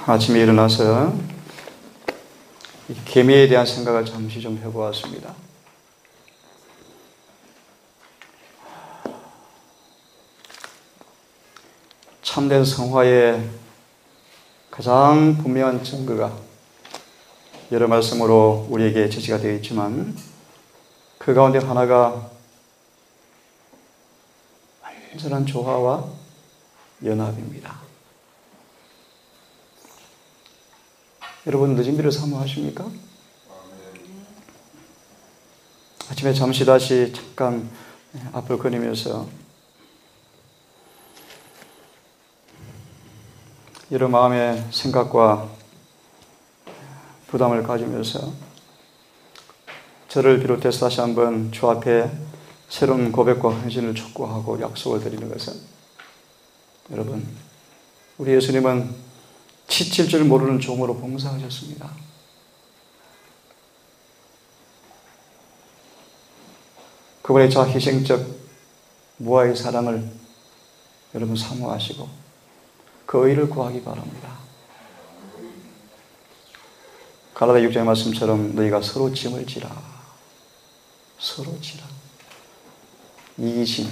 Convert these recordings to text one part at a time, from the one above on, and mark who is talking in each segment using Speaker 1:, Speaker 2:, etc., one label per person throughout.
Speaker 1: 아침에 일어나서 이 계미에 대한 생각을 잠시 좀 해보았습니다. 참된 성화의 가장 분명한 증거가 여러 말씀으로 우리에게 제시가 되어 있지만 그 가운데 하나가 완전한 조화와 연합입니다. 여러분 늦은 비를 사모하십니까? 아침에 잠시 다시 잠깐 앞을 거니면서 여러 마음의 생각과 부담을 가지면서 저를 비롯해서 다시 한번 주 앞에 새로운 고백과 헌신을 촉구하고 약속을 드리는 것은, 여러분, 우리 예수님은 지칠 줄 모르는 종으로 봉사하셨습니다. 그분의 자희생적 무아의 사랑을 여러분 사모하시고 그 의를 구하기 바랍니다. 갈라디아 6장의 말씀처럼 너희가 서로 짐을 지라. 서로 지라. 이기심,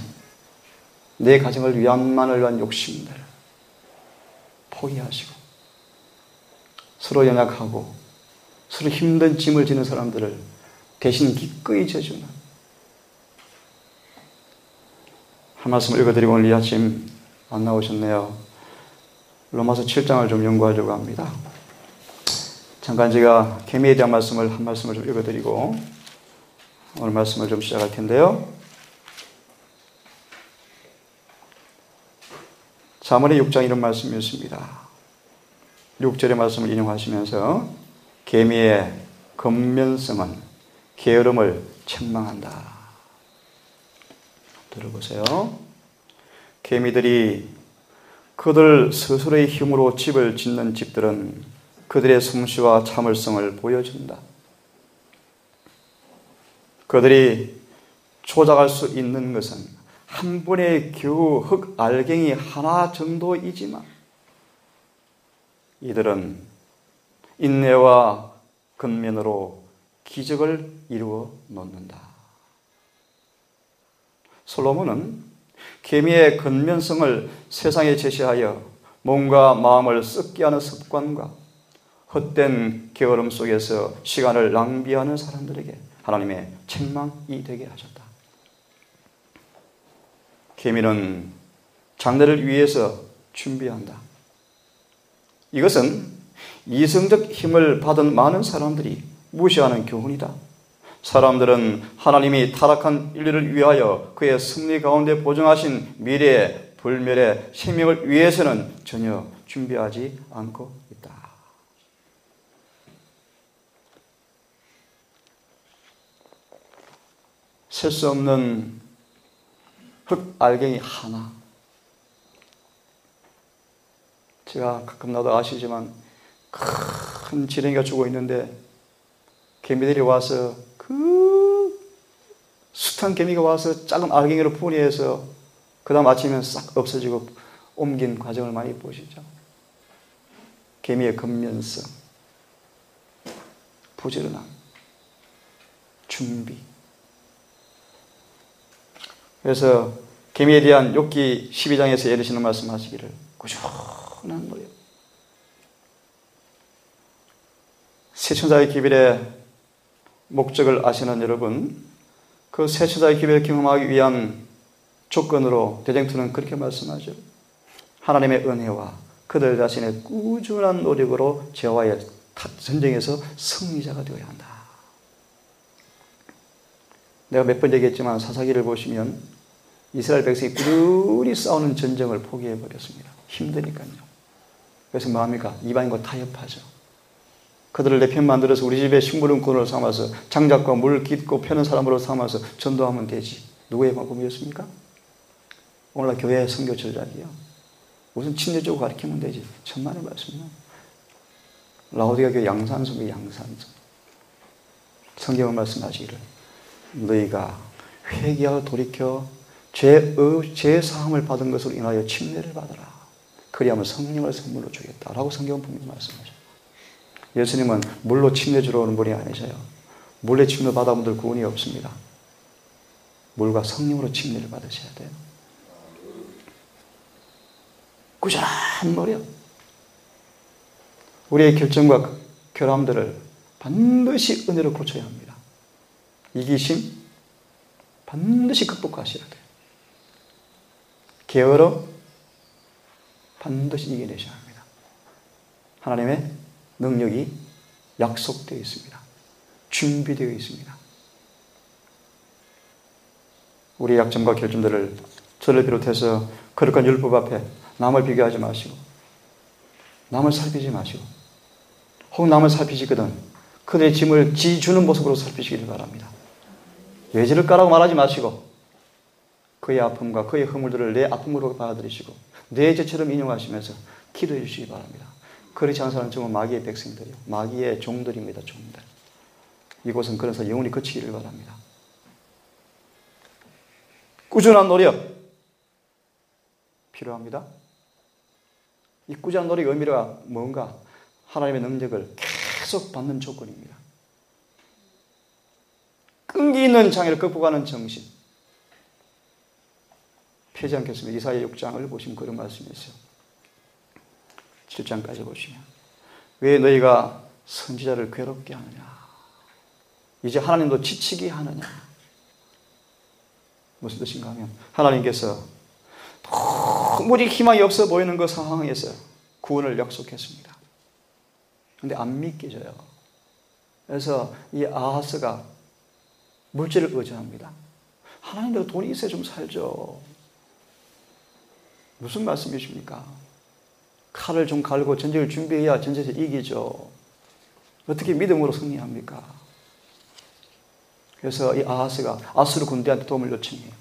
Speaker 1: 내 가정을 위함만을 위한 욕심들 포기하시고 서로 연약하고 서로 힘든 짐을 지는 사람들을 대신 기꺼이 져주는 한 말씀을 읽어드리고 오늘 이 아침 안 나오셨네요. 로마서 7장을 좀 연구하려고 합니다. 잠깐 제가 계미에 대한 말씀을 한 말씀을 좀 읽어드리고 오늘 말씀을 좀 시작할 텐데요. 잠언의 6장 이런 말씀이 있습니다. 6절의 말씀을 인용하시면서 계미의 근면성은 게으름을 책망한다. 들어보세요. 계미들이 그들 스스로의 힘으로 집을 짓는 집들은 그들의 솜씨와 참을성을 보여준다. 그들이 조작할 수 있는 것은 한 번의 겨우 흙 알갱이 하나 정도이지만 이들은 인내와 근면으로 기적을 이루어 놓는다. 솔로몬은 계미의 근면성을 세상에 제시하여 몸과 마음을 썩게 하는 습관과 헛된 게으름 속에서 시간을 낭비하는 사람들에게 하나님의 책망이 되게 하셨다. 계미는 장래를 위해서 준비한다. 이것은 이성적 힘을 받은 많은 사람들이 무시하는 교훈이다. 사람들은 하나님이 타락한 인류를 위하여 그의 승리 가운데 보증하신 미래의 불멸의 생명을 위해서는 전혀 준비하지 않고 있다. 셀 수 없는 흙 알갱이 하나. 제가 가끔 나도 아시지만 큰 지렁이가 죽어 있는데 개미들이 와서 그 숱한 개미가 와서 작은 알갱이로 분해해서 그 다음 아침에는 싹 없어지고 옮긴 과정을 많이 보시죠. 개미의 근면성, 부지런함, 준비. 그래서 계미에 대한 욥기 12장에서 예르시는 말씀하시기를 꾸준한 노력. 세천사의 기별의 목적을 아시는 여러분, 그 세천사의 기별을 경험하기 위한 조건으로 대쟁투는 그렇게 말씀하죠. 하나님의 은혜와 그들 자신의 꾸준한 노력으로 죄와의 전쟁에서 승리자가 되어야 한다. 내가 몇 번 얘기했지만 사사기를 보시면 이스라엘 백성이 꾸준히 싸우는 전쟁을 포기해버렸습니다. 힘드니까요. 그래서 뭐합니까? 이방인과 타협하죠. 그들을 내 편 만들어서 우리 집에 식물원꾼으로 삼아서 장작과 물 깃고 패는 사람으로 삼아서 전도하면 되지. 누구의 마음이었습니까? 오늘날 교회 선교 전략이요. 무슨 침례적으로 가르치면 되지. 천만의 말씀이요. 라오디가 교회 양산성의 양산성. 성경은 말씀하시기를 너희가 회개하여 돌이켜 죄 사함을 받은 것으로 인하여 침례를 받아라. 그리하면 성령을 선물로 주겠다라고 성경은 분명히 말씀하죠. 예수님은 물로 침례 주러 오는 분이 아니셔요. 물에 침례 받아분들 구원이 없습니다. 물과 성령으로 침례를 받으셔야 돼요. 꾸준한 노력. 우리의 결정과 결함들을 반드시 은혜로 고쳐야 합니다. 이기심 반드시 극복하셔야 돼요. 게으름 반드시 이겨내셔야 합니다. 하나님의 능력이 약속되어 있습니다. 준비되어 있습니다. 우리의 약점과 결점들을 저를 비롯해서 거룩한 율법 앞에 남을 비교하지 마시고 남을 살피지 마시고 혹 남을 살피시거든 그들의 짐을 지주는 모습으로 살피시기를 바랍니다. 외지를 까라고 말하지 마시고 그의 아픔과 그의 허물들을 내 아픔으로 받아들이시고 내 죄처럼 인용하시면서 기도해 주시기 바랍니다. 그렇지 않은 사람은 정말 마귀의 백성들이요. 마귀의 종들입니다. 종들. 이곳은 그래서 영원히 거치기를 바랍니다. 꾸준한 노력 필요합니다. 이 꾸준한 노력의 의미가 뭔가? 하나님의 능력을 계속 받는 조건입니다. 끈기 있는 장애를 극복하는 정신. 펴지 않겠습니다. 이사야 6장을 보시면 그런 말씀이 있어요. 7장까지 보시면 왜 너희가 선지자를 괴롭게 하느냐? 이제 하나님도 지치게 하느냐? 무슨 뜻인가 하면 하나님께서 도무지 희망이 없어 보이는 그 상황에서 구원을 약속했습니다. 그런데 안 믿겨져요. 그래서 이 아하스가 물질을 의존합니다. 하나님도 돈이 있어야 좀 살죠. 무슨 말씀이십니까? 칼을 좀 갈고 전쟁을 준비해야 전쟁에서 이기죠. 어떻게 믿음으로 승리합니까? 그래서 이 아하스가 아수르 군대한테 도움을 요청해요.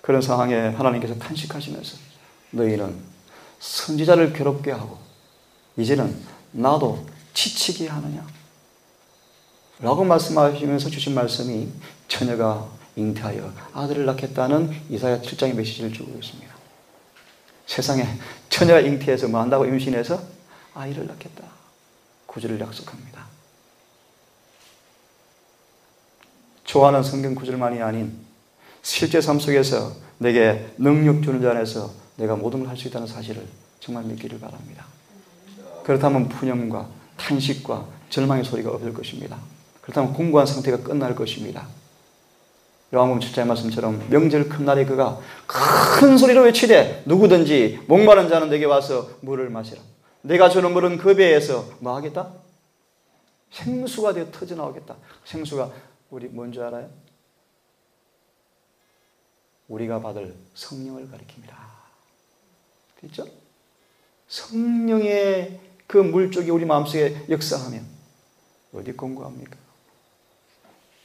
Speaker 1: 그런 상황에 하나님께서 탄식하시면서 너희는 선지자를 괴롭게 하고 이제는 나도 지치게 하느냐? 라고 말씀하시면서 주신 말씀이 처녀가 잉태하여 아들을 낳겠다는 이사야 7장의 메시지를 주고 있습니다. 세상에 처녀가 잉태해서 뭐 한다고 임신해서 아이를 낳겠다. 구주를 약속합니다. 좋아하는 성경 구절만이 아닌 실제 삶 속에서 내게 능력 주는 자 안에서 내가 모든 걸 할 수 있다는 사실을 정말 믿기를 바랍니다. 그렇다면 푸념과 탄식과 절망의 소리가 없을 것입니다. 그렇다면 공고한 상태가 끝날 것입니다. 요한복음 7장의 말씀처럼 명절 큰 날에 그가 큰 소리로 외치되 누구든지 목마른 자는 내게 와서 물을 마시라. 내가 주는 물은 그 배에서 뭐 하겠다? 생수가 되어 터져 나오겠다. 생수가 우리 뭔지 알아요? 우리가 받을 성령을 가리킵니다. 됐죠? 성령의 그 물쪽이 우리 마음속에 역사하면 어디 공부합니까?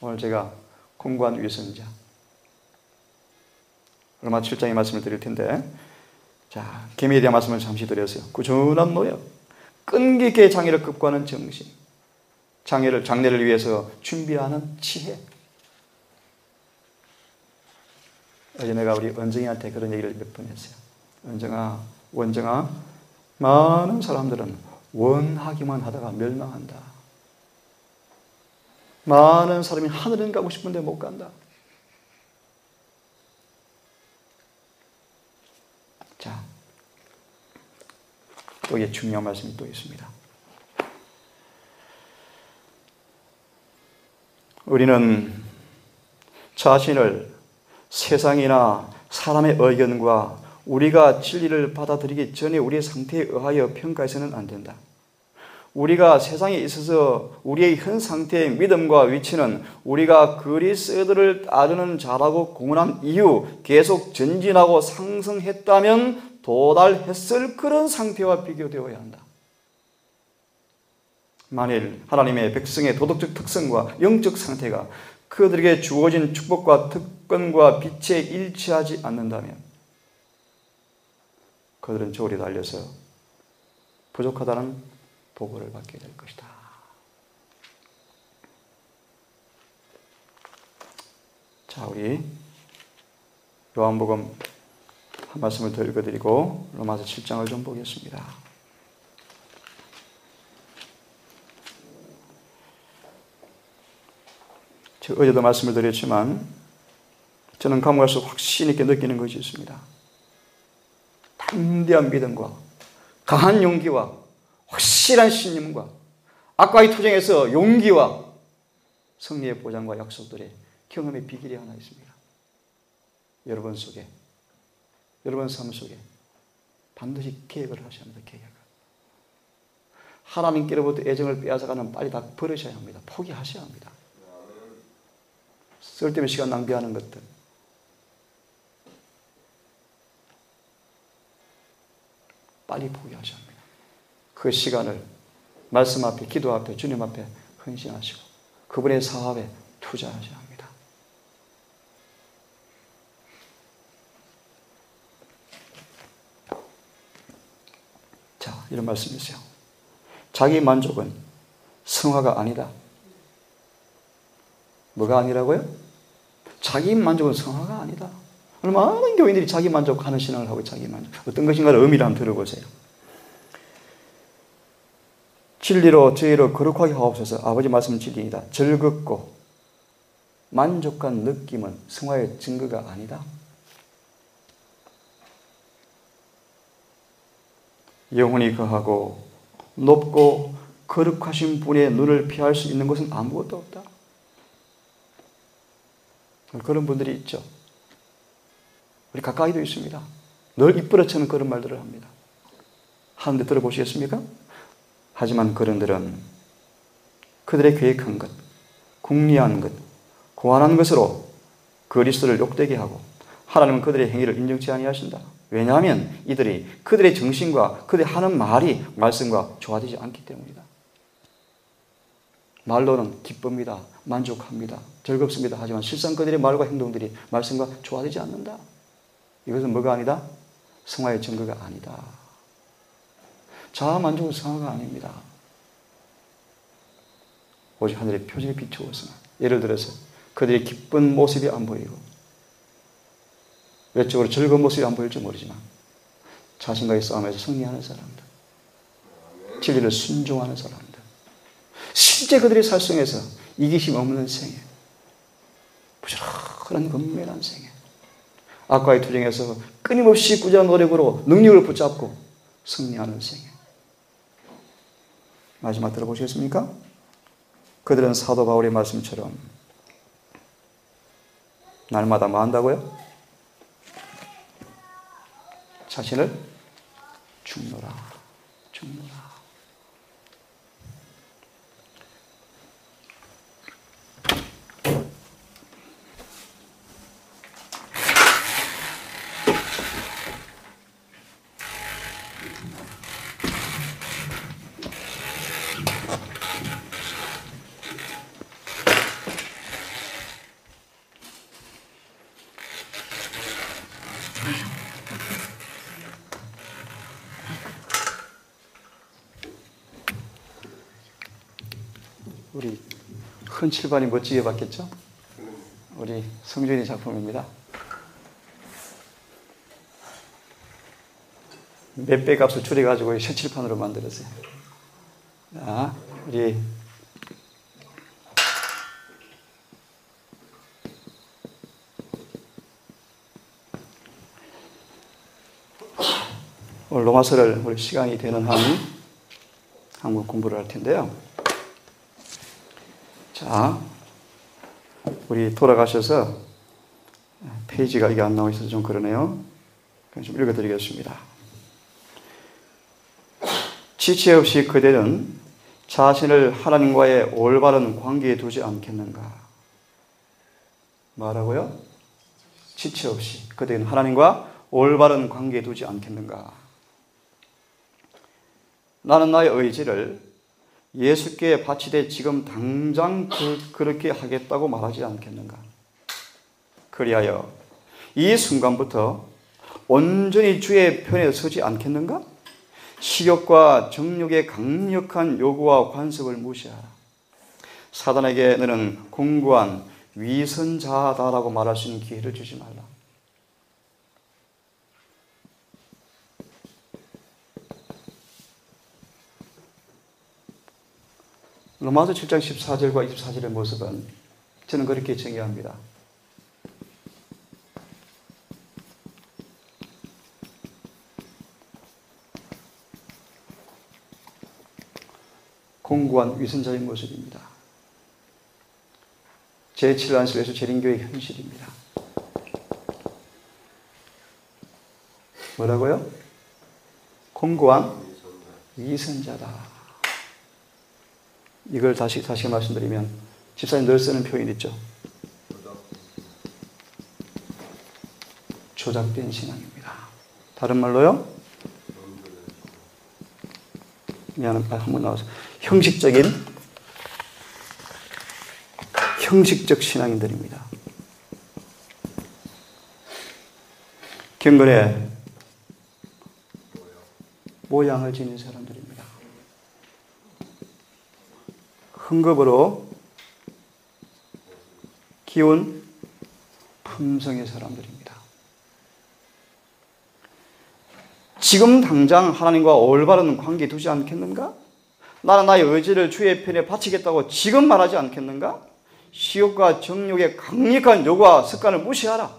Speaker 1: 오늘 제가 공부한 위선자 로마 7장의 말씀을 드릴 텐데, 자, 계명에 대한 말씀을 잠시 드렸어요. 꾸준한 노력, 끈기 있게 장애를 극복하는 정신, 장래를 위해서 준비하는 지혜. 어제 내가 우리 원정이한테 그런 얘기를 몇 번 했어요. 원정아, 많은 사람들은 원하기만 하다가 멸망한다. 많은 사람이 하늘은 가고 싶은데 못 간다. 자, 여기에 중요한 말씀이 또 있습니다. 우리는 자신을 세상이나 사람의 의견과 우리가 진리를 받아들이기 전에 우리의 상태에 의하여 평가해서는 안 된다. 우리가 세상에 있어서 우리의 현 상태의 믿음과 위치는 우리가 그리스도를 따르는 자라고 공언한 이후 계속 전진하고 상승했다면 도달했을 그런 상태와 비교되어야 한다. 만일 하나님의 백성의 도덕적 특성과 영적 상태가 그들에게 주어진 축복과 특권과 빛에 일치하지 않는다면 그들은 저울에 달려서 부족하다는 보고를 받게 될 것이다. 자, 우리 요한복음 한 말씀을 더 읽어드리고 로마서 7장을 좀 보겠습니다. 제가 어제도 말씀을 드렸지만 저는 가면 갈수록 확신 있게 느끼는 것이 있습니다. 담대한 믿음과 강한 용기와 확실한 신념과 아까의 투쟁에서 용기와 승리의 보장과 약속들의 경험의 비결이 하나 있습니다. 여러분 속에, 여러분 삶 속에 반드시 계획을 하셔야 합니다. 계획을. 하나님께로부터 애정을 빼앗아가는 빨리 다 버리셔야 합니다. 포기하셔야 합니다. 쓸데없는 시간 낭비하는 것들. 빨리 포기하셔야 합니다. 그 시간을 말씀 앞에, 기도 앞에, 주님 앞에 헌신하시고 그분의 사업에 투자하셔야 합니다. 자, 이런 말씀이세요. 자기 만족은 성화가 아니다. 뭐가 아니라고요? 자기 만족은 성화가 아니다. 많은 교인들이 자기 만족하는 신앙을 하고 자기 만족. 어떤 것인가를 의미를 한번 들어보세요. 진리로 저희를 거룩하게 하옵소서. 아버지 말씀 진리이다. 즐겁고 만족한 느낌은 성화의 증거가 아니다. 영혼이 거하고 높고 거룩하신 분의 눈을 피할 수 있는 것은 아무것도 없다. 그런 분들이 있죠. 우리 가까이도 있습니다. 늘 입버릇처럼 그런 말들을 합니다. 하는데 들어보시겠습니까? 하지만 그런들은 그들의 계획한 것, 궁리한 것, 고안한 것으로 그리스도를 욕되게 하고 하나님은 그들의 행위를 인정치 아니하신다. 왜냐하면 이들이 그들의 정신과 그들이 하는 말이 말씀과 조화되지 않기 때문이다. 말로는 기쁩니다. 만족합니다. 즐겁습니다. 하지만 실상 그들의 말과 행동들이 말씀과 조화되지 않는다. 이것은 뭐가 아니다? 성화의 증거가 아니다. 자아 만족은 성화가 아닙니다. 오직 하늘의 표적에 비추어서 예를 들어서 그들의 기쁜 모습이 안 보이고 외적으로 즐거운 모습이 안 보일지 모르지만 자신과의 싸움에서 승리하는 사람들, 진리를 순종하는 사람들, 실제 그들의 살성에서 이기심 없는 생애, 부지런한 건면한 생애, 악과의 투쟁에서 끊임없이 꾸준한 노력으로 능력을 붙잡고 승리하는 생애. 마지막 들어보시겠습니까? 그들은 사도 바울의 말씀처럼 날마다 뭐 한다고요? 자신을 죽노라. 우리 흔칠반이 멋지게 봤겠죠? 우리 성준이 작품입니다. 몇 배 값을 줄여가지고 셔칠판으로 만들었어요. 자, 우리 오늘 로마서를 우리 시간이 되는 한 한국 공부를 할 텐데요. 자, 우리 돌아가셔서 페이지가 이게 안 나와 있어서 좀 그러네요. 좀 읽어드리겠습니다. 지체 없이 그대는 자신을 하나님과의 올바른 관계에 두지 않겠는가? 뭐라고요? 지체 없이 그대는 하나님과 올바른 관계에 두지 않겠는가? 나는 나의 의지를 예수께 바치되 지금 당장 그렇게 하겠다고 말하지 않겠는가? 그리하여 이 순간부터 온전히 주의 편에 서지 않겠는가? 식욕과 정욕의 강력한 요구와 관습을 무시하라. 사단에게 너는 공고한 위선자다라고 말할 수 있는 기회를 주지 말라. 로마서 7장 14절과 24절의 모습은 저는 그렇게 정의합니다. 공고한 위선자의 모습입니다. 제7안식에서 재림교의 현실입니다. 뭐라고요? 공고한 위선자다. 이걸 다시 말씀드리면 집사님 늘 쓰는 표현 있죠. 조작된 신앙입니다. 다른 말로요? 한번 나와서 형식적 신앙인들입니다. 경건의 모양을 지닌 사람들입니다. 흥겁으로 기운 품성의 사람들입니다. 지금 당장 하나님과 올바른 관계 두지 않겠는가? 나는 나의 의지를 주의 편에 바치겠다고 지금 말하지 않겠는가? 시욕과 정욕의 강력한 요구와 습관을 무시하라.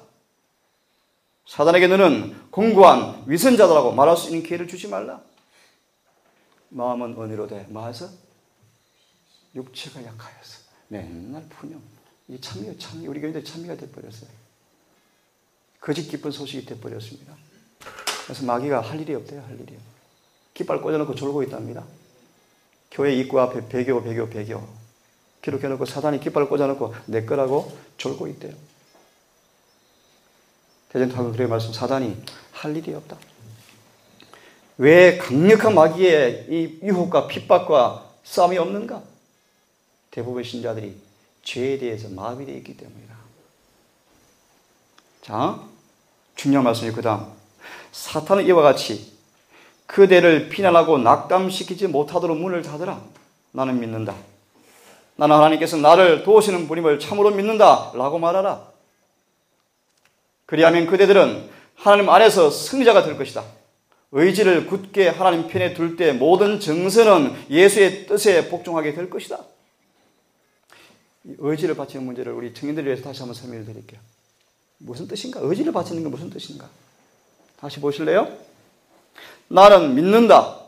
Speaker 1: 사단에게 너는 공고한 위선자다라고 말할 수 있는 기회를 주지 말라. 마음은 언의로 돼. 마에서 육체가 약하여서 맨날 푸념. 이 참여 우리 교인들 참여가 돼버렸어요. 거짓 기쁜 소식이 돼버렸습니다. 그래서 마귀가 할 일이 없대요. 할 일이. 깃발 꽂아놓고 졸고 있답니다. 교회 입구 앞에 배교 기록해놓고 사단이 깃발을 꽂아놓고 내 거라고 졸고 있대요. 대전타국 그렇게 말씀, 사단이 할 일이 없다. 왜 강력한 마귀의 이 유혹과 핍박과 싸움이 없는가? 대부분 신자들이 죄에 대해서 마비되어 있기 때문이다. 자, 중요한 말씀이 그 다음. 사탄은 이와 같이 그대를 비난하고 낙담시키지 못하도록 문을 닫으라. 나는 믿는다. 나는 하나님께서 나를 도우시는 분임을 참으로 믿는다 라고 말하라. 그리하면 그대들은 하나님 안에서 승리자가 될 것이다. 의지를 굳게 하나님 편에 둘 때 모든 정서는 예수의 뜻에 복종하게 될 것이다. 의지를 바치는 문제를 우리 청년들을 위해서 다시 한번 설명을 드릴게요. 무슨 뜻인가? 의지를 바치는 게 무슨 뜻인가? 다시 보실래요? 나는 믿는다.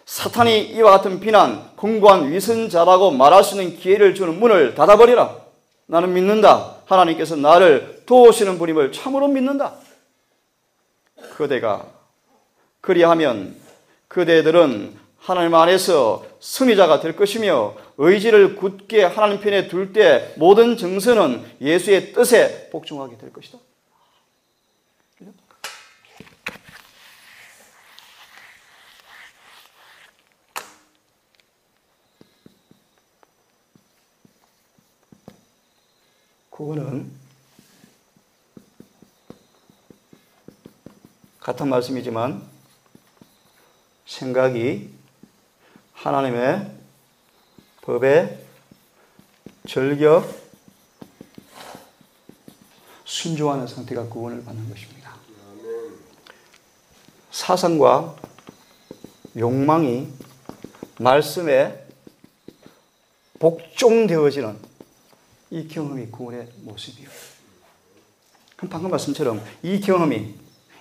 Speaker 1: 사탄이 이와 같은 비난, 공고한 위선자라고 말할 수 있는 기회를 주는 문을 닫아버리라. 나는 믿는다. 하나님께서 나를 도우시는 분임을 참으로 믿는다. 그리하면 그대들은 하나님 안에서 승리자가 될 것이며 의지를 굳게 하나님 편에 둘 때 모든 정서는 예수의 뜻에 복종하게 될 것이다. 그거는 같은 말씀이지만 생각이 하나님의 법에 절겨 순종하는 상태가 구원을 받는 것입니다. 사상과 욕망이 말씀에 복종되어지는 이 경험이 구원의 모습이에요. 그럼 방금 말씀처럼 이 경험이,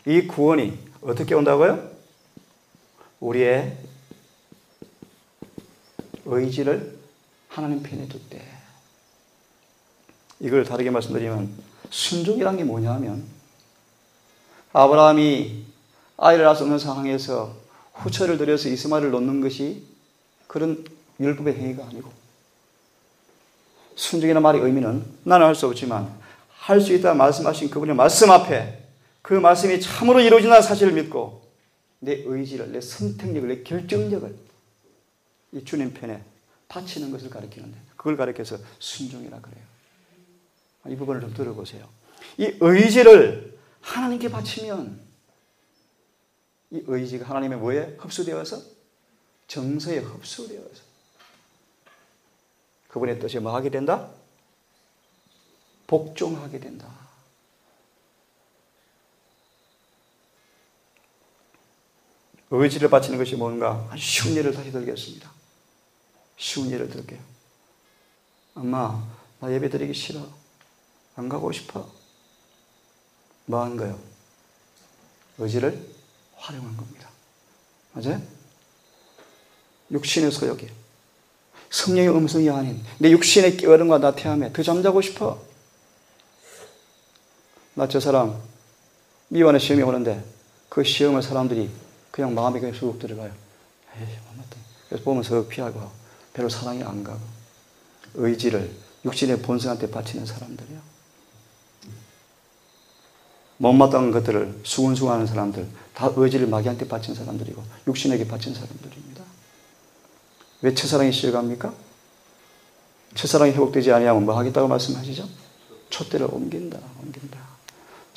Speaker 1: 이 구원이 어떻게 온다고요? 우리의 의지를 하나님 편에 둘 때. 이걸 다르게 말씀드리면 순종이란 게 뭐냐 하면 아브라함이 아이를 낳을 수 없는 상황에서 후처를 들여서 이스마엘을 놓는 것이 그런 율법의 행위가 아니고, 순종이라는 말의 의미는 나는 할 수 없지만 할 수 있다고 말씀하신 그분의 말씀 앞에 그 말씀이 참으로 이루어진다는 사실을 믿고 내 의지를, 내 선택력을, 내 결정력을 이 주님 편에 바치는 것을 가리키는데, 그걸 가리켜서 순종이라 그래요. 이 부분을 좀 들어보세요. 이 의지를 하나님께 바치면 이 의지가 하나님의 뭐에 흡수되어서? 정서에 흡수되어서 그분의 뜻에 뭐 하게 된다? 복종하게 된다. 의지를 바치는 것이 뭔가? 아주 쉬운 예를 다시 들겠습니다. 쉬운 예를 들게요. 엄마, 나 예배 드리기 싫어. 안 가고 싶어. 뭐 한 거예요? 의지를 활용한 겁니다. 맞아요? 육신의 소욕이 성령의 음성이 아닌 내 육신의 깨어름과 나태함에 더 잠자고 싶어. 나 저 사람 미완의 시험이 오는데 그 시험을 사람들이 그냥 마음에 그냥 쑥 들어가요. 에이, 못났다. 그래서 보면서 피하고 별로 사랑이 안 가고 의지를 육신의 본성한테 바치는 사람들이요. 못마땅한 것들을 수근수근하는 사람들, 다 의지를 마귀한테 바친 사람들이고 육신에게 바친 사람들입니다. 왜 첫사랑이 시작합니까? 첫사랑이 회복되지 아니하면 뭐 하겠다고 말씀하시죠? 촛대를 옮긴다.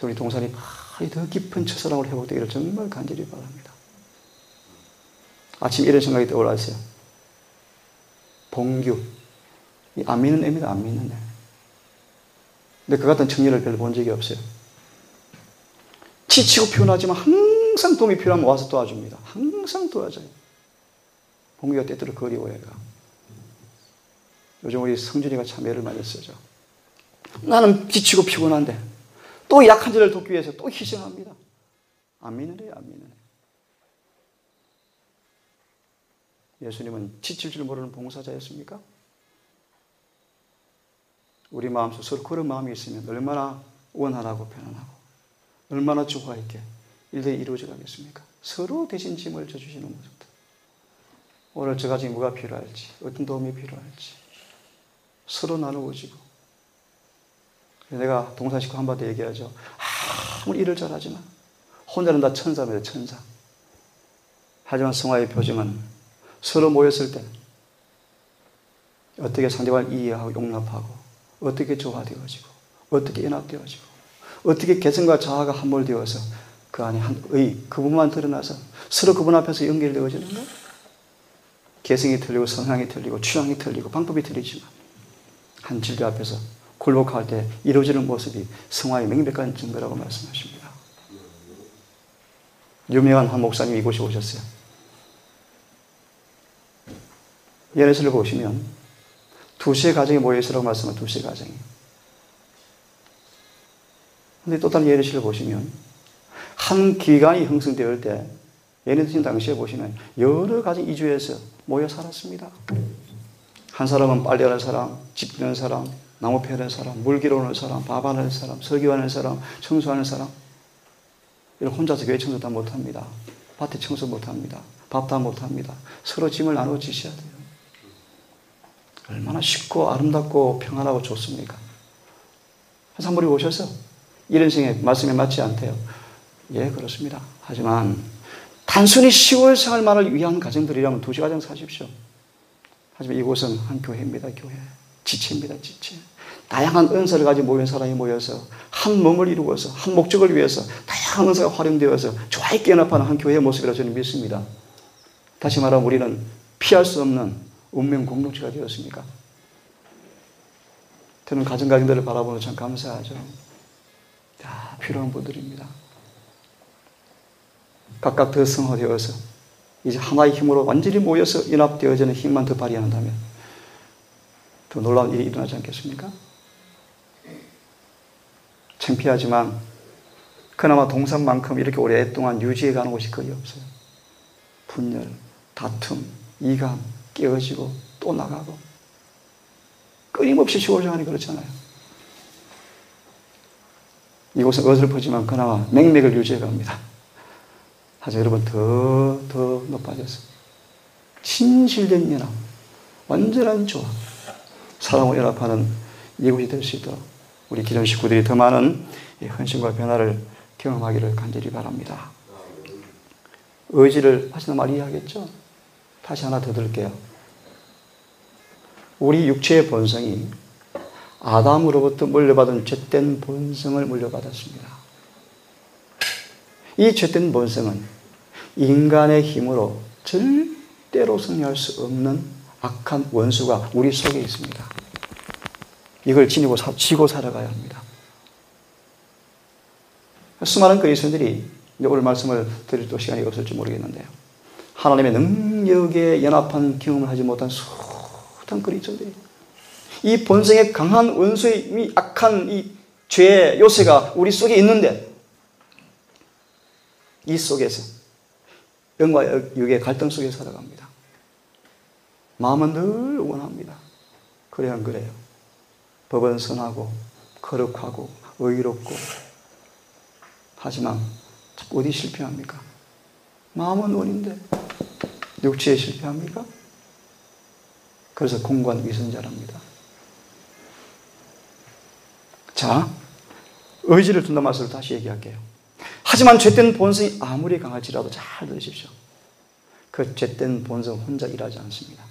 Speaker 1: 우리 동산이 많이 더 깊은 첫사랑으로 회복되기를 정말 간절히 바랍니다. 아침 이런 생각이 떠올랐어요. 봉규. 안 믿는 애입니다. 안 믿는 애. 근데 그 같은 청년을 별로 본 적이 없어요. 지치고 피곤하지만 항상 도움이 필요하면 와서 도와줍니다. 항상 도와줘요. 봉규가 때때로 그리워요. 요즘 우리 성준이가 참 애를 많이 쓰죠. 나는 지치고 피곤한데 또 약한 자를 돕기 위해서 또 희생합니다. 안 믿는 애예요. 안 믿는 애. 예수님은 지칠 줄 모르는 봉사자였습니까? 우리 마음속 서로 그런 마음이 있으면 얼마나 원활하고 편안하고 얼마나 조화 있게 일들이 이루어져 가겠습니까? 서로 대신 짐을 져주시는 모습들. 오늘 저 가정에 뭐가 필요할지, 어떤 도움이 필요할지 서로 나누어지고. 내가 동산 식구 한마디 얘기하죠. 아무리 일을 잘하지만 혼자는 다 천사입니다. 천사. 하지만 성화의 표징은 서로 모였을 때 어떻게 상대방을 이해하고 용납하고 어떻게 조화되어지고 어떻게 연합되어지고 어떻게 개성과 자아가 함몰되어서 그 안에 그 부분만 드러나서 서로 그분 앞에서 연결되어지는 거. 개성이 틀리고 성향이 틀리고 취향이 틀리고 방법이 틀리지만 한 진리 앞에서 굴복할 때 이루어지는 모습이 성화의 명백한 증거라고 말씀하십니다. 유명한 한 목사님이 이곳에 오셨어요. 예레스를 보시면 2시의 가정이 모여있으라고 말씀한 2시의 가정이. 근데 또 다른 예레시를 보시면 한 기관이 형성되을 때 예레시 당시에 보시면 여러 가지 이주에서 모여 살았습니다. 한 사람은 빨래하는 사람, 집 짓는 사람, 나무 패는 사람, 물 길어오는 사람, 밥하는 사람, 설교하는 사람, 청소하는 사람. 이런 혼자서 교회 청소 다 못합니다. 밭에 청소 못합니다. 밥 다 못합니다. 서로 짐을 나누어 지셔야 돼요. 얼마나 쉽고 아름답고 평안하고 좋습니까? 그래서 한 분이 오셔서 이런 생에 말씀에 맞지 않대요. 예, 그렇습니다. 하지만 단순히 시골 생활만을 위한 가정들이라면 2시 가정 사십시오. 하지만 이곳은 한 교회입니다. 교회. 지체입니다. 지체. 다양한 은사를 가지고 모인 사람이 모여서 한 몸을 이루어서 한 목적을 위해서 다양한 은사가 활용되어서 좋아 있게 연합하는 한 교회의 모습이라 저는 믿습니다. 다시 말하면 우리는 피할 수 없는 운명 공동체가 되었습니까? 저는 가정들을 바라보면 참 감사하죠. 다 필요한 분들입니다. 각각 더 성화되어서 이제 하나의 힘으로 완전히 모여서 연합되어지는 힘만 더 발휘한다면 더 놀라운 일이 일어나지 않겠습니까? 창피하지만 그나마 동산만큼 이렇게 오랫동안 유지해가는 곳이 거의 없어요. 분열, 다툼, 이감, 깨어지고 또 나가고 끊임없이 시골 생활이 그렇잖아요. 이곳은 어설프지만 그나마 맥맥을 유지해갑니다. 하지만 여러분 더 높아져서 진실된 연합, 완전한 조합, 사랑으로 연합하는 이곳이 될 수 있도록 우리 기존 식구들이 더 많은 헌신과 변화를 경험하기를 간절히 바랍니다. 의지를 하시는 말 이해하겠죠? 다시 하나 더 들을게요. 우리 육체의 본성이 아담으로부터 물려받은 죄된 본성을 물려받았습니다. 이 죄된 본성은 인간의 힘으로 절대로 승리할 수 없는 악한 원수가 우리 속에 있습니다. 이걸 지고 살아가야 합니다. 수많은 그리스도인들이 오늘 말씀을 드릴 시간이 없을지 모르겠는데요. 하나님의 능력에 연합한 경험을 하지 못한 못한 그리스도인들이. 이 본성의 강한 원수의 이 악한 이 죄의 요새가 우리 속에 있는데 이 속에서 영과 육의 갈등 속에 살아갑니다. 마음은 늘 원합니다. 그래 안 그래요? 법은 선하고 거룩하고 의롭고 하지만 어디 실패합니까? 마음은 원인데 육체에 실패합니까? 그래서 공고한 위선자랍니다. 자, 의지를 둔다 말씀을 다시 얘기할게요. 하지만 죄된 본성이 아무리 강할지라도 잘 들으십시오. 그 죄된 본성 혼자 일하지 않습니다.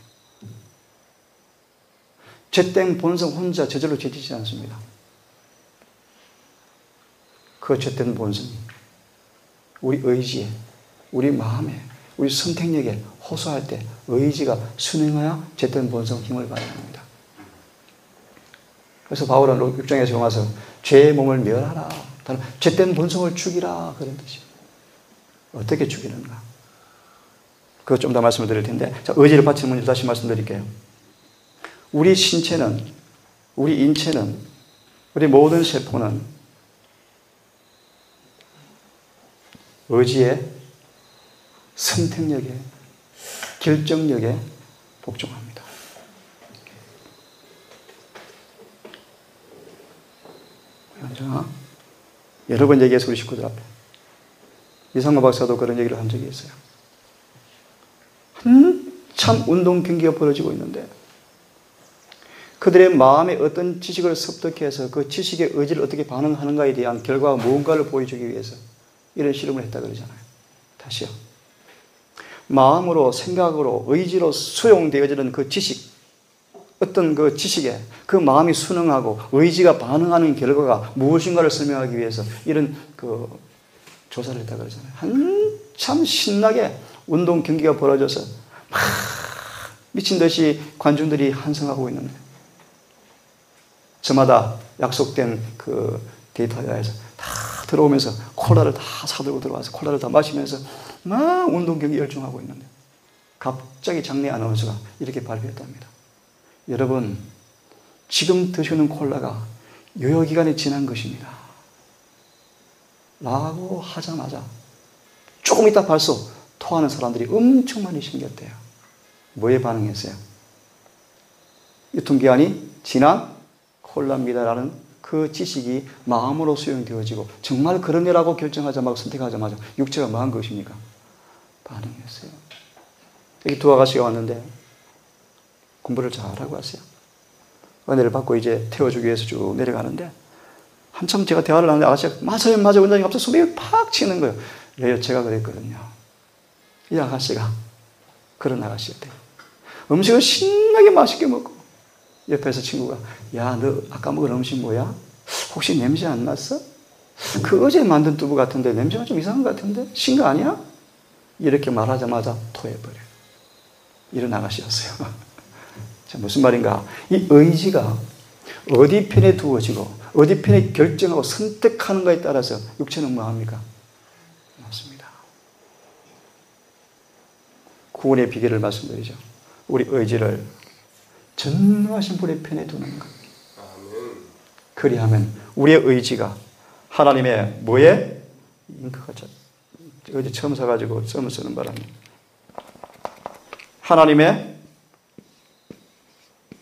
Speaker 1: 죄된 본성 혼자 저절로 죄짓지 않습니다. 그 죄된 본성이 우리 의지에, 우리 마음에, 우리 선택력에 호소할 때 의지가 순응해야 죄된 본성 힘을 발휘합니다. 그래서 바울은 6장에서 와서 죄의 몸을 멸하라. 죄된 본성을 죽이라. 그런 뜻이에요. 어떻게 죽이는가? 그것 좀 더 말씀을 드릴 텐데, 자, 의지를 바치는 문제 다시 말씀드릴게요. 우리 신체는, 우리 인체는, 우리 모든 세포는 의지에, 선택력에, 결정력에 복종합니다. 여러 번 얘기해서 우리 식구들 앞에. 이상호 박사도 그런 얘기를 한 적이 있어요. 한참 운동 경기가 벌어지고 있는데 그들의 마음에 어떤 지식을 습득해서 그 지식의 의지를 어떻게 반응하는가에 대한 결과가 무언가를 보여주기 위해서 이런 실험을 했다 그러잖아요. 다시요. 마음으로, 생각으로, 의지로 수용되어지는 그 지식, 어떤 그 지식에 그 마음이 순응하고 의지가 반응하는 결과가 무엇인가를 설명하기 위해서 이런 그 조사를 했다 그러잖아요. 한참 신나게 운동 경기가 벌어져서 막 미친 듯이 관중들이 환성하고 있는데 저마다 약속된 그 데이터에서 다 들어오면서 콜라를 다 사들고 들어와서 콜라를 다 마시면서 막 운동 경기 열중하고 있는데 갑자기 장례 아나운서가 이렇게 발표했답니다. 여러분, 지금 드시는 콜라가 유효기간이 지난 것입니다. 라고 하자마자 조금 있다 벌써 토하는 사람들이 엄청 많이 생겼대요. 뭐에 반응했어요? 유통기한이 지난 콜라입니다라는 그 지식이 마음으로 수용되어지고 정말 그러네라고 결정하자마자 선택하자마자 육체가 뭐 한 것입니까? 반응했어요. 여기 두 아가씨가 왔는데 공부를 잘하고 왔어요. 은혜를 받고 이제 태워주기 위해서 쭉 내려가는데 한참 제가 대화를 하는데 아가씨가 맞아요 맞아요 원장님 갑자기 소리를 팍 치는 거예요. 왜요? 제가 그랬거든요. 이 아가씨가 그런 아가씨였대요. 음식을 신나게 맛있게 먹고 옆에서 친구가 야, 너 아까 먹은 음식 뭐야? 혹시 냄새 안 났어? 그 어제 만든 두부 같은데 냄새가 좀 이상한 것 같은데? 신 거 아니야? 이렇게 말하자마자 토해버려요. 이런 아가씨였어요. 자, 무슨 말인가? 이 의지가 어디 편에 두어지고 어디 편에 결정하고 선택하는가에 따라서 육체는 뭐합니까? 맞습니다. 구원의 비결을 말씀드리죠. 우리 의지를 전능하신 분의 편에 두는 것. 그리하면 우리의 의지가 하나님의 뭐에? 잉크가 어제 처음 사가지고 썸을 쓰는 바람에 하나님의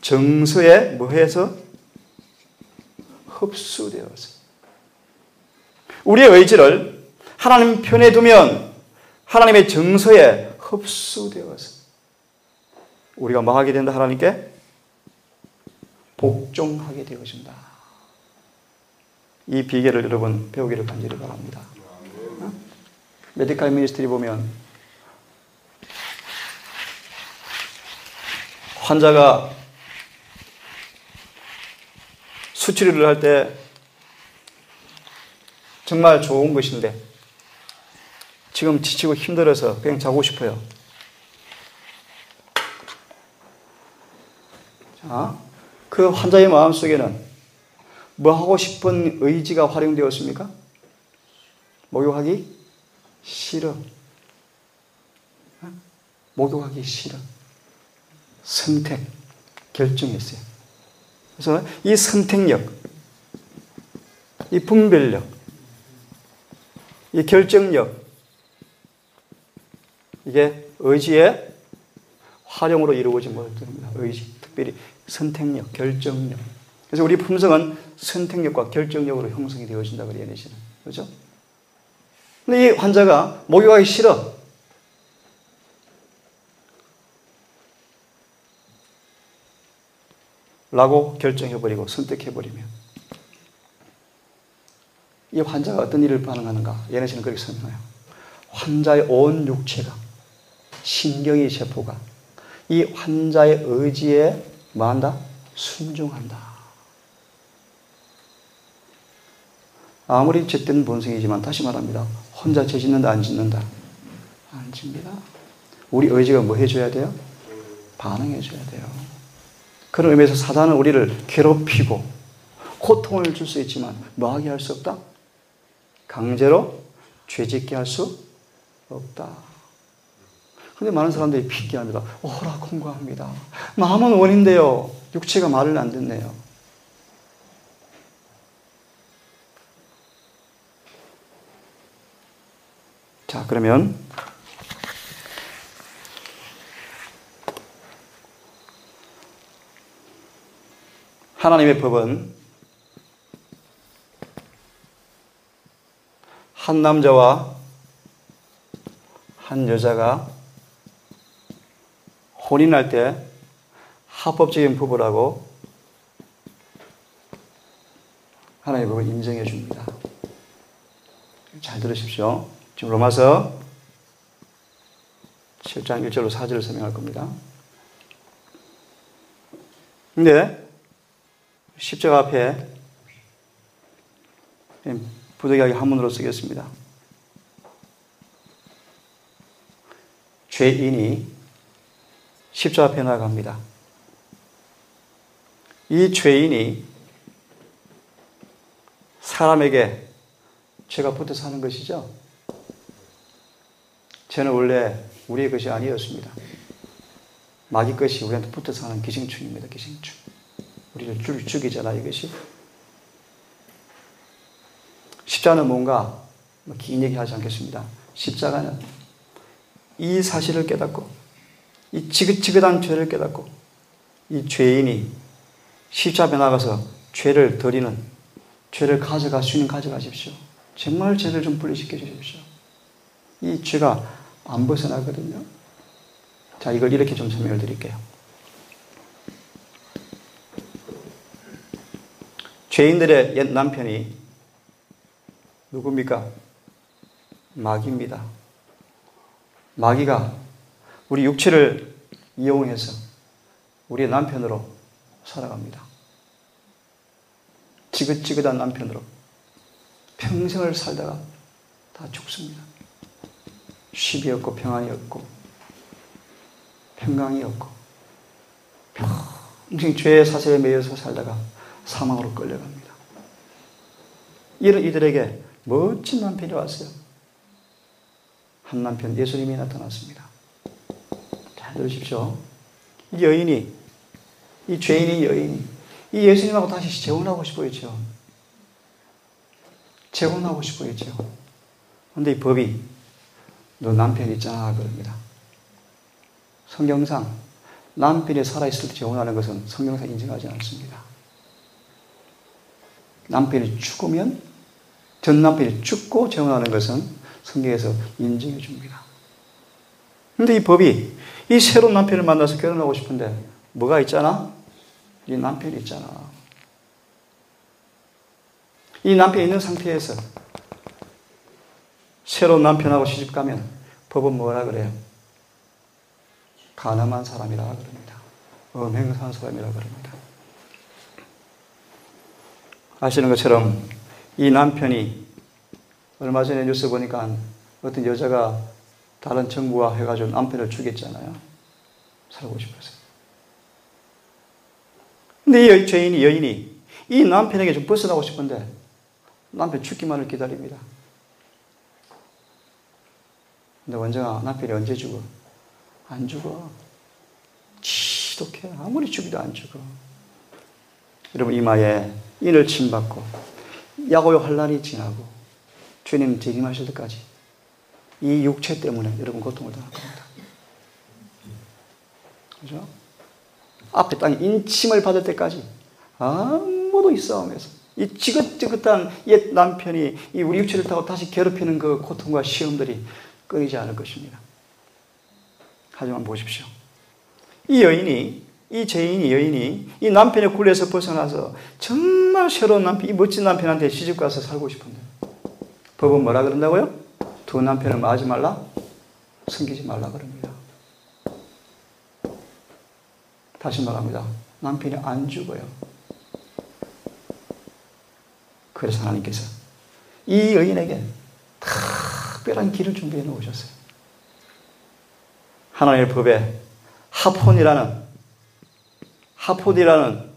Speaker 1: 정서에 뭐해서? 흡수되어서 우리의 의지를 하나님 편에 두면 하나님의 정서에 흡수되어서 우리가 뭐 하게 된다? 하나님께 복종하게 되어진다. 이 비결을 여러분 배우기를 간절히 바랍니다. 메디컬 미니스트리 보면 환자가 수치료를 할 때 정말 좋은 것인데 지금 지치고 힘들어서 그냥 자고 싶어요. 자, 그 환자의 마음속에는 뭐 하고 싶은 의지가 활용되었습니까? 목욕하기 싫어. 목욕하기 싫어. 선택. 결정했어요. 그래서 이 선택력, 이 분별력, 이 결정력, 이게 의지의 활용으로 이루어진 것들입니다. 의지, 특별히 선택력, 결정력. 그래서 우리 품성은 선택력과 결정력으로 형성이 되어진다고 그래요, 내시는. 그렇죠? 근데 이 환자가 목욕하기 싫어. 라고 결정해버리고 선택해버리면 이 환자가 어떤 일을 반응하는가? 예내시는 그렇게 설명해요. 환자의 온 육체가, 신경의 세포가 이 환자의 의지에 뭐한다? 순종한다. 아무리 죗된 본성이지만 다시 말합니다. 혼자 죄 짓는다, 안 짓는다? 안 짓니다. 우리 의지가 뭐 해줘야 돼요? 반응해줘야 돼요. 그런 의미에서 사단은 우리를 괴롭히고 고통을 줄 수 있지만 뭐하게 할 수 없다? 강제로 죄짓게 할 수 없다. 그런데 많은 사람들이 핑계합니다. 오라 공부합니다. 마음은 원인데요. 육체가 말을 안 듣네요. 자, 그러면 하나님의 법은 한 남자와 한 여자가 혼인할 때 합법적인 부부라고 하나님의 법을 인정해 줍니다. 잘 들으십시오. 지금 로마서 7장 1절로 4절을 설명할 겁니다. 근데 십자가 앞에 부득이하게 한문으로 쓰겠습니다. 죄인이 십자가 앞에 나갑니다. 이 죄인이 사람에게 죄가 붙어 사는 것이죠. 죄는 원래 우리의 것이 아니었습니다. 마귀 것이 우리한테 붙어 사는 기생충입니다. 기생충. 우리를 죽이잖아, 이것이. 십자가는 뭔가 긴 얘기하지 않겠습니다. 십자가는 이 사실을 깨닫고 이 지긋지긋한 죄를 깨닫고 이 죄인이 십자가 앞에 나가서 죄를 덜이는, 죄를 가져갈 수 있는 가져가십시오. 정말 죄를 좀 분리시켜 주십시오. 이 죄가 안 벗어나거든요. 자, 이걸 이렇게 좀 설명을 드릴게요. 죄인들의 옛 남편이 누굽니까? 마귀입니다. 마귀가 우리 육체를 이용해서 우리의 남편으로 살아갑니다. 지긋지긋한 남편으로 평생을 살다가 다 죽습니다. 쉼이 없고 평안이 없고 평강이 없고 평생 죄의 사슬에 매여서 살다가 사망으로 끌려갑니다. 이런 이들에게 멋진 남편이 왔어요. 한 남편 예수님이 나타났습니다. 잘 들으십시오. 이 여인이, 이 죄인이 여인이 이 예수님하고 다시 재혼하고 싶어했죠. 재혼하고 싶어했죠. 그런데 이 법이 너 남편 있잖아 그럽니다. 성경상 남편이 살아있을 때 재혼하는 것은 성경상 인정하지 않습니다. 남편이 죽으면 전 남편이 죽고 재혼하는 것은 성경에서 인정해 줍니다. 그런데 이 법이 이 새로운 남편을 만나서 결혼하고 싶은데 뭐가 있잖아? 이 남편이 있잖아. 이 남편이 있는 상태에서 새로운 남편하고 시집가면 법은 뭐라 그래요? 가늠한 사람이라 그럽니다. 음행한 사람이라 그럽니다. 아시는 것처럼 이 남편이 얼마 전에 뉴스 보니까 어떤 여자가 다른 정부와 해가지고 남편을 죽였잖아요. 살고 싶어서. 근데 이 죄인이, 여인이 이 남편에게 좀 벗어나고 싶은데 남편 죽기만을 기다립니다. 근데 원정아, 남편이 언제 죽어? 안 죽어. 지독해. 아무리 죽이도 안 죽어. 여러분 이마에 인을 침받고 야고의 환란이 지나고 주님 재림하실 때까지 이 육체 때문에 여러분 고통을 당할 겁니다. 그죠? 앞에 땅에 인침을 받을 때까지 아무도 이 싸움에서 이 지긋지긋한 옛 남편이 이 우리 육체를 타고 다시 괴롭히는 그 고통과 시험들이 끊이지 않을 것입니다. 하지만 보십시오. 이 여인이 이 남편의 굴레에서 벗어나서 정말 새로운 남편, 이 멋진 남편한테 시집가서 살고 싶은데 법은 뭐라 그런다고요? 두 남편을 맞지 말라? 섬기지 말라 그럽니다. 다시 말합니다. 남편이 안 죽어요. 그래서 하나님께서 이 여인에게 특별한 길을 준비해 놓으셨어요. 하나님의 법에 하포디라는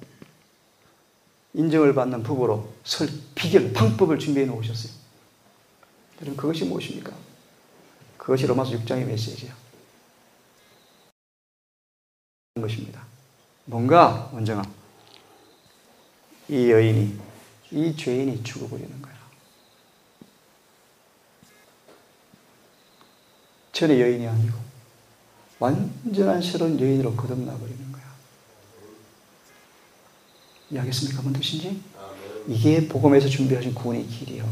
Speaker 1: 인정을 받는 부부로 설 비결, 방법을 준비해 놓으셨어요. 여러분 그것이 무엇입니까? 그것이 로마서 6장의 메시지예요. 것입니다. 뭔가 원정아 이 죄인이 죽어버리는 거야. 전의 여인이 아니고 완전한 새로운 여인으로 거듭나버리는 거야. 이해하겠습니까? 뭔 뜻인지? 이게 복음에서 준비하신 구원의 길이요.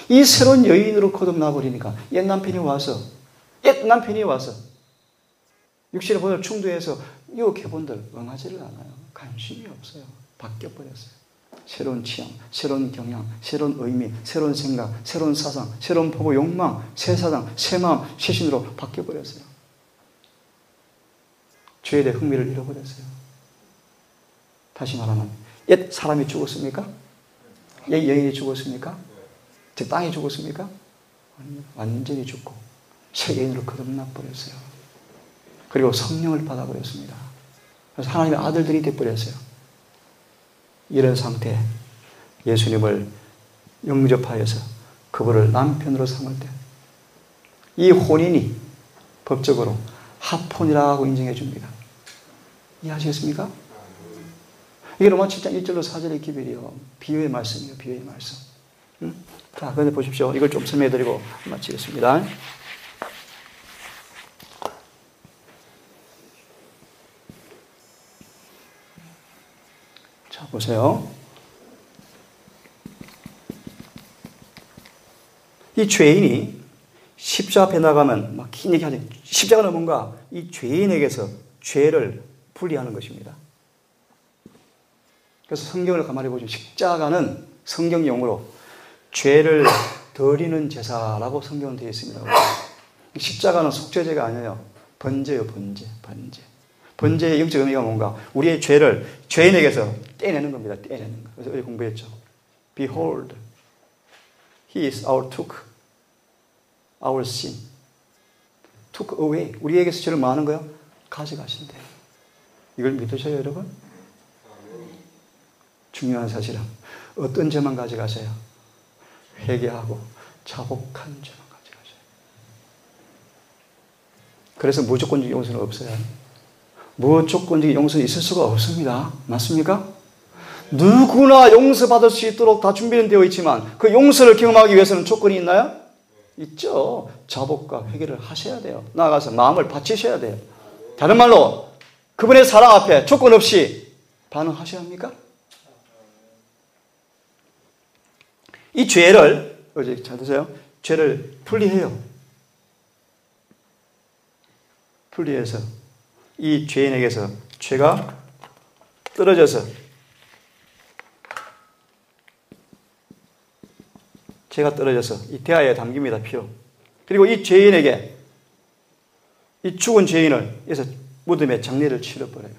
Speaker 1: 이 새로운 여인으로 거듭나버리니까 옛 남편이 와서 육신의 본을 충돌해서 이 개본들 응하지를 않아요. 관심이 없어요. 바뀌어버렸어요. 새로운 취향, 새로운 경향, 새로운 의미, 새로운 생각, 새로운 사상, 새로운 포부, 욕망, 새 사상, 새 마음, 새 신으로 바뀌어버렸어요. 죄에 대해 흥미를 잃어버렸어요. 다시 말하면 옛 사람이 죽었습니까? 옛 여인이 죽었습니까? 즉 땅이 죽었습니까? 완전히 죽고 새 여인으로 거듭나버렸어요. 그리고 성령을 받아버렸습니다. 그래서 하나님의 아들들이 되어버렸어요. 이런 상태에 예수님을 영접하여서 그분을 남편으로 삼을 때 이 혼인이 법적으로 합혼이라고 인정해 줍니다. 이해하시겠습니까? 이게 로마 7장 1절로 4절의 기별이요. 비유의 말씀이에요. 비유의 말씀. 자, 그런데 보십시오. 이걸 좀 설명해 드리고 마치겠습니다. 자, 보세요. 이 죄인이 십자가 앞에 나가면 막 긴 얘기 하죠. 십자가는 뭔가 이 죄인에게서 죄를 분리하는 것입니다. 그래서 성경을 가만히 보시면 십자가는 성경 용어로 죄를 덜이는 제사라고 성경은 되어 있습니다. 십자가는 속죄제가 아니에요. 번제요, 번제. 번제의 영적 의미가 뭔가 우리의 죄를 죄인에게서 떼내는 겁니다. 떼내는 거. 그래서 어제 공부했죠. Behold, He is took our sin. took away. 우리에게서 죄를 많은 거요? 가져가신대요. 이걸 믿으셔요, 여러분? 중요한 사실은 어떤 죄만 가져가세요? 회개하고 자복한 죄만 가져가세요. 그래서 무조건적 용서는 없어요. 무조건적 용서는 있을 수가 없습니다. 맞습니까? 누구나 용서받을 수 있도록 다 준비는 되어 있지만 그 용서를 경험하기 위해서는 조건이 있나요? 있죠. 자복과 회개를 하셔야 돼요. 나아가서 마음을 바치셔야 돼요. 다른 말로 그분의 사랑 앞에 조건 없이 반응하셔야 합니까? 이 죄를, 어제 잘 드세요. 죄를 분리해요. 분리해서 이 죄인에게서 죄가 떨어져서 이 대하에 담깁니다. 피로. 그리고 이 죄인에게 이 죽은 죄인을 해서 무덤에 장례를 치러버려요.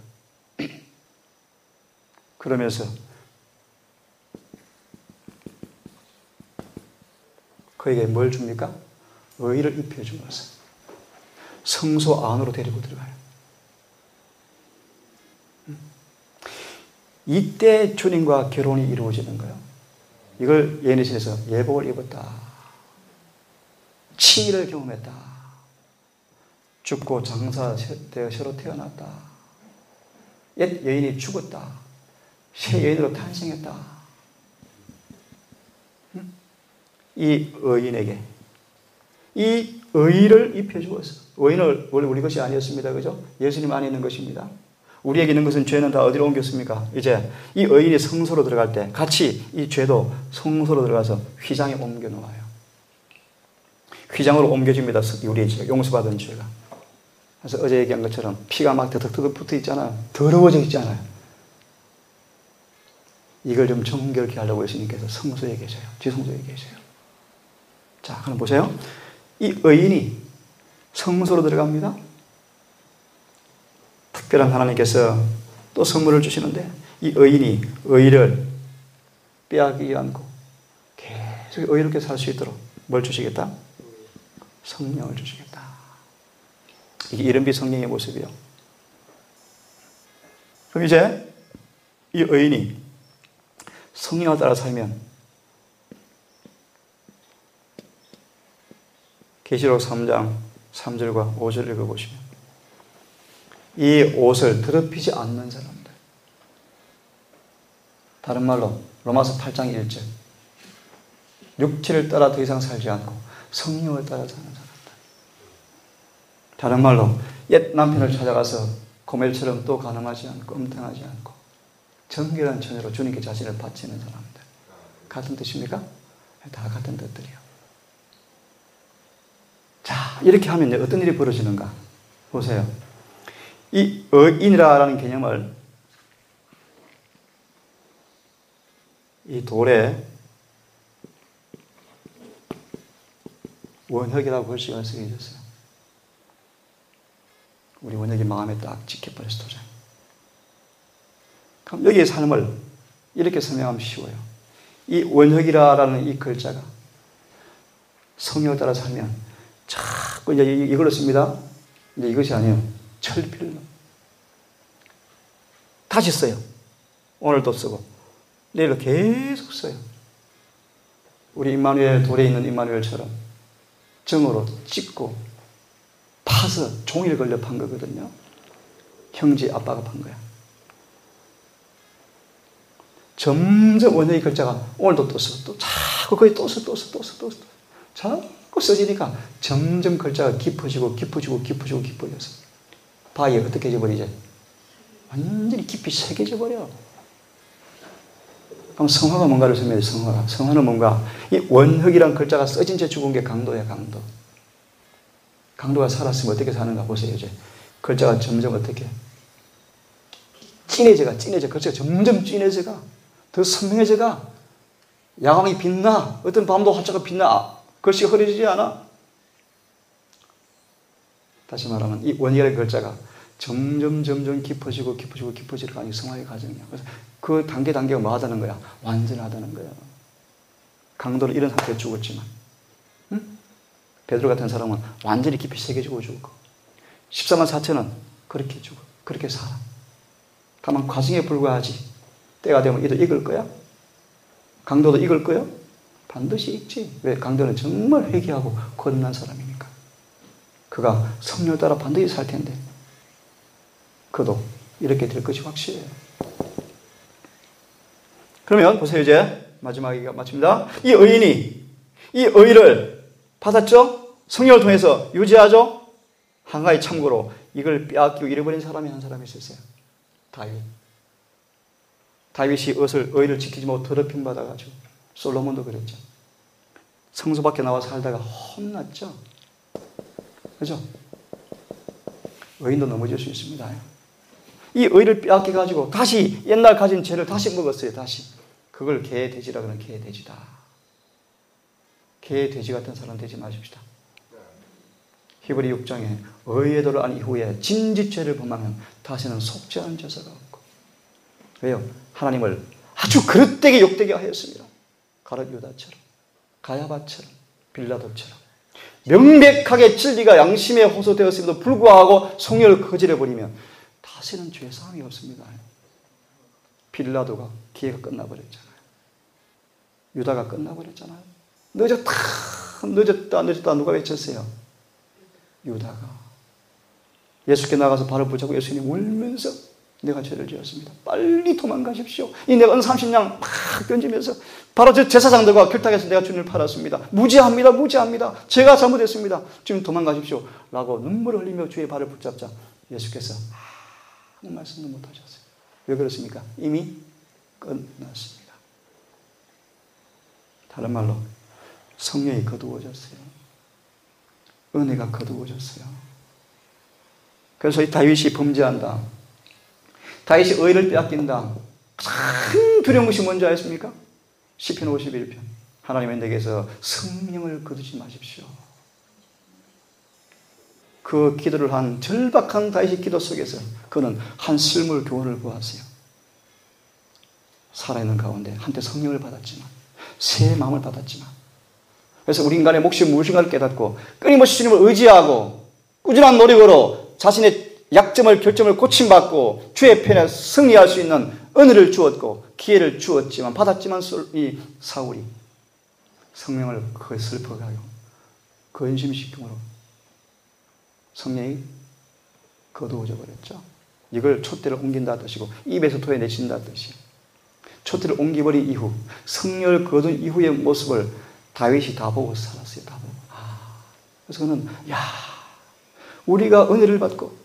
Speaker 1: 그러면서 그에게 뭘 줍니까? 의를 입혀주면서 성소 안으로 데리고 들어가요. 이때 주님과 결혼이 이루어지는 거예요. 이걸 예언에서 예복을 입었다. 칭의를 경험했다. 죽고 장사되어 새로 태어났다. 옛 여인이 죽었다. 새 여인으로 탄생했다. 이 의인에게 이 의를 입혀주어서, 의인은 원래 우리 것이 아니었습니다. 그죠? 예수님 안에 있는 것입니다. 우리에게 있는 것은, 죄는 다 어디로 옮겼습니까? 이제 이 의인이 성소로 들어갈 때 같이 이 죄도 성소로 들어가서 휘장에 옮겨 놓아요. 휘장으로 옮겨집니다. 우리의 죄, 용서받은 죄가. 그래서 어제 얘기한 것처럼 피가 막 더덕더덕 붙어 있잖아요. 더러워져 있잖아요. 이걸 좀 정결케 하려고 예수님께서 성소에 계셔요. 지성소에 계셔요. 자, 그럼 보세요. 이 의인이 성소로 들어갑니다. 특별한 하나님께서 또 선물을 주시는데, 이 의인이 의를 빼앗기지 않고 계속 의롭게 살 수 있도록 뭘 주시겠다? 성령을 주시겠다. 이게 이른비 성령의 모습이요. 그럼 이제 이 의인이 성령을 따라 살면, 계시록 3장 3절과 5절을 읽어보시면, 이 옷을 더럽히지 않는 사람들, 다른 말로 로마서 8장 1절, 육체를 따라 더 이상 살지 않고 성령을 따라 사는 사람들, 다른 말로 옛 남편을 찾아가서 고멜처럼 또 간음하지 않고 음탕하지 않고 정결한 처녀로 주님께 자신을 바치는 사람들, 같은 뜻입니까? 다 같은 뜻들이요. 자, 이렇게 하면 어떤 일이 벌어지는가? 보세요. 이 의인이라는 개념을 이 돌에 원혁이라고 글씨가 쓰여졌어요. 우리 원혁이 마음에 딱 찍혀버렸어, 도장. 그럼 여기의 삶을 이렇게 설명하면 쉬워요. 이 원혁이라는 이 글자가 성령을 따라 살면 자꾸 이제 이걸로 씁니다. 이제 이것이 아니에요. 철필로. 다시 써요. 오늘도 쓰고, 내일도 계속 써요. 우리 임마누엘, 돌에 있는 임마누엘처럼 정으로 찍고 파서 종일 걸려 판 거거든요. 형제 아빠가 판 거야. 점점 원형의 글자가 오늘도 또 써, 또 자꾸 거의 또 써. 자꾸 써지니까 점점 글자가 깊어져서 바위 어떻게 해져버리지? 완전히 깊이 새겨져 버려. 그럼 성화가 뭔가를 설명해. 성화는 뭔가, 이 원흑이란 글자가 써진 채 죽은 게 강도야, 강도. 강도가 살았으면 어떻게 사는가 보세요. 이제 글자가 점점 어떻게 진해져가. 글자가 점점 진해져가. 더 선명해져가. 야광이 빛나. 어떤 밤도 화자가 빛나. 글씨가 흐려지지 않아. 다시 말하면 이 원희라는 글자가 점점 깊어지고 가는 성화의 과정이야. 그래서 그 단계가 뭐 하다는 거야? 완전하다는 거야. 강도는 이런 상태에 죽었지만, 응? 베드로 같은 사람은 완전히 깊이 새겨지고 죽고, 14만 4천은 그렇게 죽어. 그렇게 살아. 다만 과정에 불과하지. 때가 되면 이도 익을 거야? 강도도 익을 거야? 반드시 익지. 왜? 강도는 정말 회개하고 거듭난 사람이니까. 그가 성령을 따라 반드시 살 텐데, 그도 이렇게 될 것이 확실해요. 그러면 보세요. 이제 마지막에 마칩니다. 이 의인이 이 의를 받았죠? 성령을 통해서 유지하죠? 한 가지 참고로 이걸 빼앗기고 잃어버린 사람이 한 사람이 있었어요. 다윗이 의를 지키지 못하고 더럽힘 받아가지고, 솔로몬도 그랬죠. 성소 밖에 나와 살다가 혼났죠. 그죠? 의인도 넘어질 수 있습니다. 이 의를 빼앗겨가지고 다시 옛날 가진 죄를 다시 먹었어요. 다시. 그걸 개돼지라 그러는 개돼지다. 개돼지 같은 사람 되지 마십시다. 히브리 6장에 의의 도를 안 이후에 진짓죄를 범하면 다시는 속지 않은 죄사가 없고. 왜요? 하나님을 아주 그릇되게 욕되게 하였습니다. 가룟 유다처럼, 가야바처럼, 빌라도처럼 명백하게 진리가 양심에 호소되었음에도 불구하고 성령을 거절해버리면 다시는 죄사함이 없습니다. 빌라도가 기회가 끝나버렸잖아요. 유다가 끝나버렸잖아요. 늦었다 누가 외쳤어요? 유다가. 예수께 나가서 발을 붙잡고 예수님 울면서 내가 죄를 지었습니다. 빨리 도망가십시오. 이 내가 은 30냥 막 던지면서 바로 저 제사장들과 결탁해서 내가 주님을 팔았습니다. 무지합니다. 무지합니다. 제가 잘못했습니다. 지금 도망가십시오. 라고 눈물을 흘리며 주의 발을 붙잡자 예수께서 아무 말씀도 못하셨어요. 왜 그렇습니까? 이미 끝났습니다. 다른 말로 성령이 거두어졌어요. 은혜가 거두어졌어요. 그래서 이 다윗이 범죄한다. 다윗이 의를 빼앗긴다. 큰 두려운 것이 뭔지 아십니까? 시편 51편. 하나님은 내게서 성령을 거두지 마십시오. 그 기도를 한 절박한 다윗의 기도 속에서 그는 한 실물 교훈을 보았어요. 살아있는 가운데 한때 성령을 받았지만, 새 마음을 받았지만, 그래서 우리 인간의 몫이 무엇인가를 깨닫고 끊임없이 주님을 의지하고 꾸준한 노력으로 자신의 약점을 결점을 고침받고 주의 편에 승리할 수 있는 은혜를 주었고 기회를 주었지만 받았지만 이 사울이 성령을 그 슬퍼하고 근심시킴으로 성령이 거두어져 버렸죠. 이걸 촛대를 옮긴다 뜻이고 입에서 토해내신다 뜻이. 촛대를 옮겨버린 이후 성령을 거둔 이후의 모습을 다윗이 다 보고 살았어요. 다 보고. 그래서 그는 우리가 은혜를 받고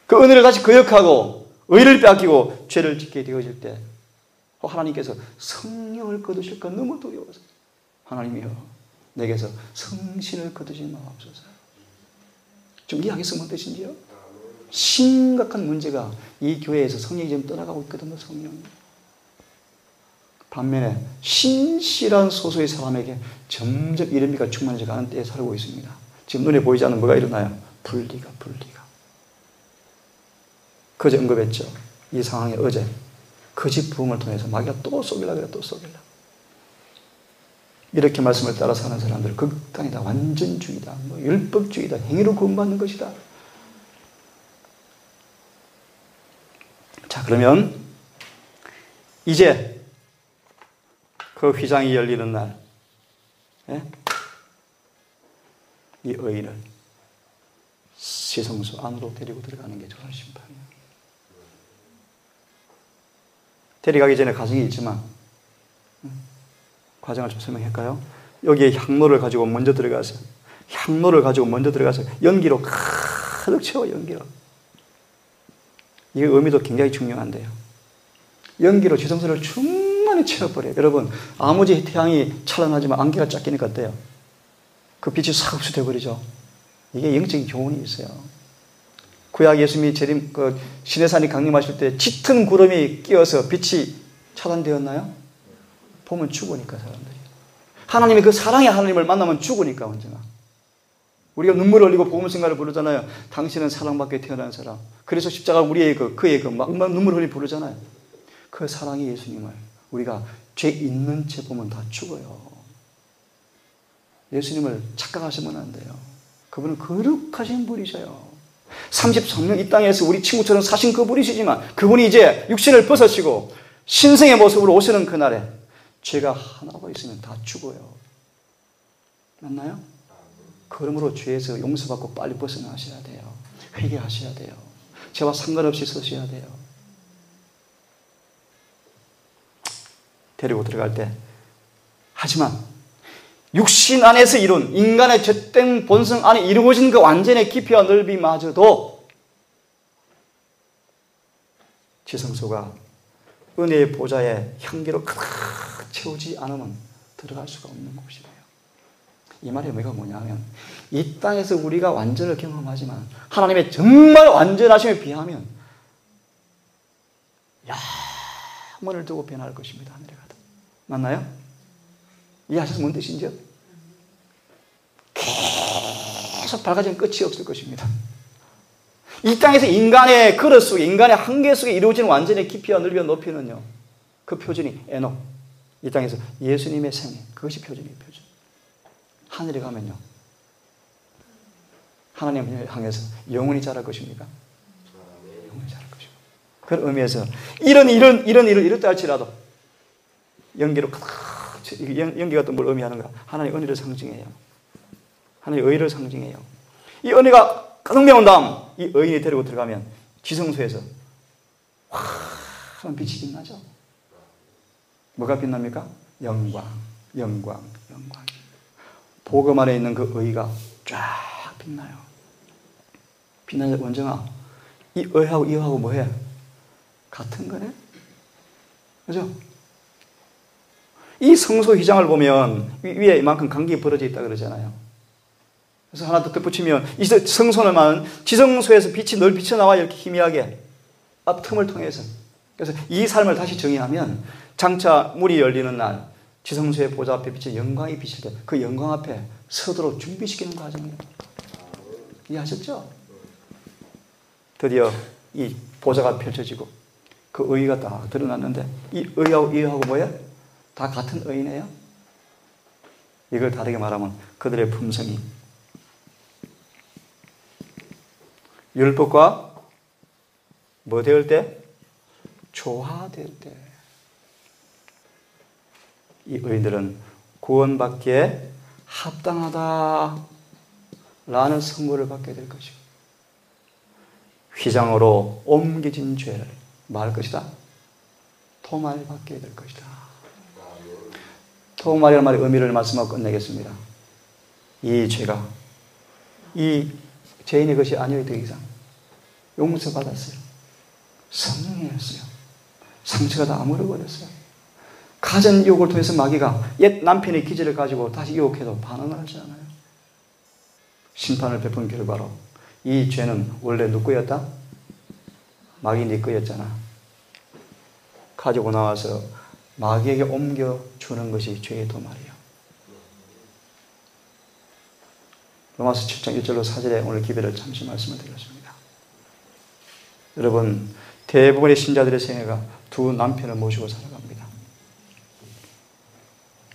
Speaker 1: 그 은혜를 다시 거역하고 의를 빼앗기고 죄를 짓게 되어질 때 하나님께서 성령을 거두실까 너무 두려워서 하나님이여 내게서 성신을 거두지 마옵소서. 좀 이해하겠어요? 뭔 뜻인지요? 심각한 문제가 이 교회에서 성령이 지금 떠나가고 있거든요. 성령이. 반면에 신실한 소수의 사람에게 점점 이름이가 충만해져 가는 때에 살고 있습니다. 지금 눈에 보이지 않는 뭐가 일어나요? 분리가. 그제 언급했죠. 이 상황에 어제 거짓 부흥을 통해서 마귀가 또 속이려고 그래. 또 속이려고. 이렇게 말씀을 따라 사는 사람들 극단이다. 완전주의다. 율법주의다. 행위로 구원받는 것이다. 자, 그러면 이제 그 휘장이 열리는 날, 이 의인을 시성소 안으로 데리고 들어가는 게 저런 심판이에요. 데려가기 전에 과정이 있지만 과정을 좀 설명할까요? 여기에 향로를 가지고 먼저 들어가서 연기로 가득 채워. 연기로. 이 의미도 굉장히 중요한데요. 연기로 지성소를 충분히 채워버려요. 여러분 아무리 태양이 찬란하지만 안개가 짝끼니까 어때요? 그 빛이 싹 흡수되어버리죠. 이게 영적인 교훈이 있어요. 구약 예수님이 재림, 시내산이 강림하실 때 짙은 구름이 끼어서 빛이 차단되었나요? 보면 죽으니까 사람들이. 하나님이 그 사랑의 하나님을 만나면 죽으니까 언제나. 우리가 눈물을 흘리고 복음성가를 부르잖아요. 당신은 사랑받게 태어난 사람. 그래서 십자가 우리의 그의 막 눈물을 흘리 부르잖아요. 그 사랑의 예수님을 우리가 죄 있는 채 보면 다 죽어요. 예수님을 착각하시면 안 돼요. 그분은 거룩하신 분이셔요. 33년 이 땅에서 우리 친구처럼 사신 그분이시지만 그분이 이제 육신을 벗으시고 신성의 모습으로 오시는 그날에 죄가 하나가 있으면 다 죽어요. 맞나요? 그러므로 죄에서 용서받고 빨리 벗어나셔야 돼요. 회개하셔야 돼요. 죄와 상관없이 서셔야 돼요. 데리고 들어갈 때 하지만 육신 안에서 이룬 인간의 죄된 본성 안에 이루어진 그 완전의 깊이와 넓이마저도 지성소가 은혜의 보좌에 향기로 가득 채우지 않으면 들어갈 수가 없는 곳이래요. 이 말의 의미가 뭐냐면 이 땅에서 우리가 완전을 경험하지만 하나님의 정말 완전하심에 비하면 영원을 두고 변할 것입니다. 하늘에 가다. 맞나요? 이해하셔서 뭔 뜻인지요? 계속 밝아지는 끝이 없을 것입니다. 이 땅에서 인간의 그릇 속에, 인간의 한계 속에 이루어지는 완전의 깊이와 넓이와 높이는요, 그 표준이 에녹. 이 땅에서 예수님의 생애, 그것이 표준이에요, 표준. 하늘에 가면요, 하나님을 향해서 영원히 자랄 것입니까? 영원히 자랄 것이고. 그런 의미에서 이런 일을 이렇다 할지라도 연기로 연기가 또 뭘 의미하는가? 하나님의 은혜를 상징해요. 하나님의 의를 상징해요. 이 은혜가 가득 메운 다음 이 의인이 데리고 들어가면 지성소에서 환한 빛이 빛나죠. 뭐가 빛납니까? 영광, 영광, 영광. 복음 안에 있는 그 의가 쫙 빛나요. 빛나는 원정아, 이 의하고 이하고 뭐해? 같은 거네? 그죠? 이 성소 휘장을 보면 위에 이만큼 간격이 벌어져 있다 그러잖아요. 그래서 하나 더 덧붙이면 이 성소는 지성소에서 빛이 늘 비쳐나와 이렇게 희미하게 앞 틈을 통해서. 그래서 이 삶을 다시 정의하면 장차 문이 열리는 날 지성소의 보좌 앞에 비친 영광이 비칠 때 그 영광 앞에 서도록 준비시키는 과정이에요. 이해하셨죠? 드디어 이 보좌가 펼쳐지고 그 의가 딱 드러났는데 이 의하고 이하고 뭐예요? 다 같은 의네요. 이걸 다르게 말하면 그들의 품성이 율법과 뭐 되을 때? 조화될 때. 이 의인들은 구원받기에 합당하다라는 선고를 받게 될 것이고 휘장으로 옮겨진 죄를 말 것이다. 토말받게 될 것이다. 토말이라는 말의 의미를 말씀하고 끝내겠습니다. 이 죄가 이 죄인의 것이 아니어야 더 이상 용서받았어요. 성령이었어요. 상처가 다 아물어버렸어요. 가전 유혹을 통해서 마귀가 옛 남편의 기질을 가지고 다시 유혹해도 반응을 하지 않아요. 심판을 베푼 결과로 이 죄는 원래 누구 거였다? 마귀 네 거였잖아. 가지고 나와서 마귀에게 옮겨주는 것이 죄의 도말이에요. 로마서 7장 1절로 4절에 오늘 기별을 잠시 말씀을 드렸습니다. 여러분, 대부분의 신자들의 생애가 두 남편을 모시고 살아갑니다.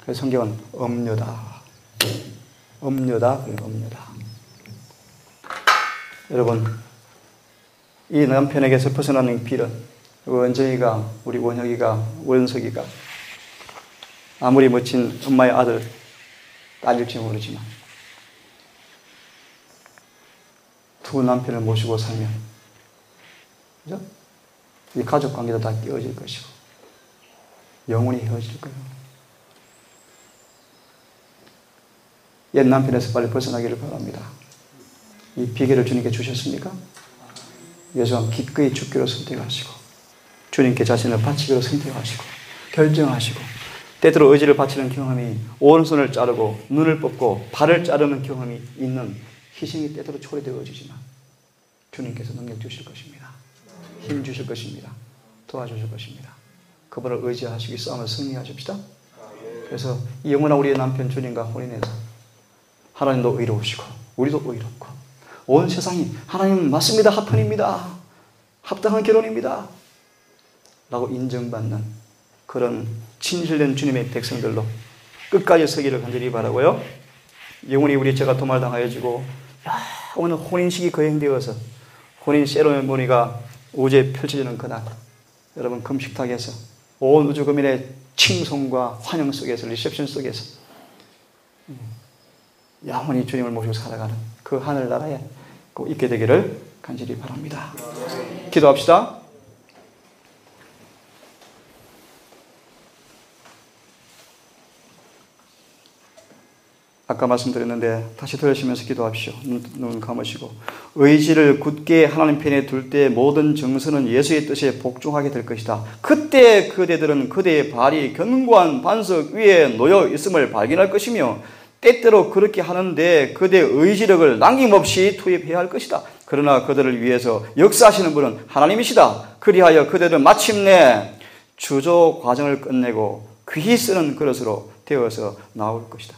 Speaker 1: 그래서 성경은 엄녀다. 엄녀다. 엄녀다. 여러분, 이 남편에게서 벗어나는 길은 원정이가, 우리 원혁이가, 원석이가 아무리 멋진 엄마의 아들, 딸일지 모르지만 두 남편을 모시고 살면, 그죠? 이 가족 관계도 다 깨어질 것이고 영원히 헤어질 거예요. 옛 남편에서 빨리 벗어나기를 바랍니다. 이 비결을 주님께 주셨습니까? 예수와 기꺼이 죽기로 선택하시고 주님께 자신을 바치기로 선택하시고 결정하시고 때때로 의지를 바치는 경험이 오른손을 자르고 눈을 뽑고 발을 자르는 경험이 있는 희생이 때때로 초래되어지지만 주님께서 능력 주실 것입니다. 힘 주실 것입니다. 도와주실 것입니다. 그분을 의지하시기 싸움을 승리하십시다. 그래서 이 영원한 우리의 남편 주님과 혼인해서 하나님도 의로우시고 우리도 의롭고 온 세상이 하나님 맞습니다. 합헌입니다. 합당한 결혼입니다. 라고 인정받는 그런 진실된 주님의 백성들로 끝까지 서기를 간절히 바라고요. 영원히 우리 죄가 도말당하여지고 오늘 혼인식이 거행되어서 혼인 세레모니가 우주에 펼쳐지는 그날 여러분 금식탁에서 온 우주 국민의 칭송과 환영 속에서 리셉션 속에서 영원히 주님을 모시고 살아가는 그 하늘나라에 꼭 있게 되기를 간절히 바랍니다. 기도합시다. 아까 말씀드렸는데 다시 들으시면서 기도하십시오. 눈 감으시고 의지를 굳게 하나님 편에 둘 때 모든 정서는 예수의 뜻에 복종하게 될 것이다. 그때 그대들은 그대의 발이 견고한 반석 위에 놓여 있음을 발견할 것이며 때때로 그렇게 하는데 그대의 의지력을 남김없이 투입해야 할 것이다. 그러나 그들을 위해서 역사하시는 분은 하나님이시다. 그리하여 그대들은 마침내 주조 과정을 끝내고 귀히 쓰는 그릇으로 되어서 나올 것이다.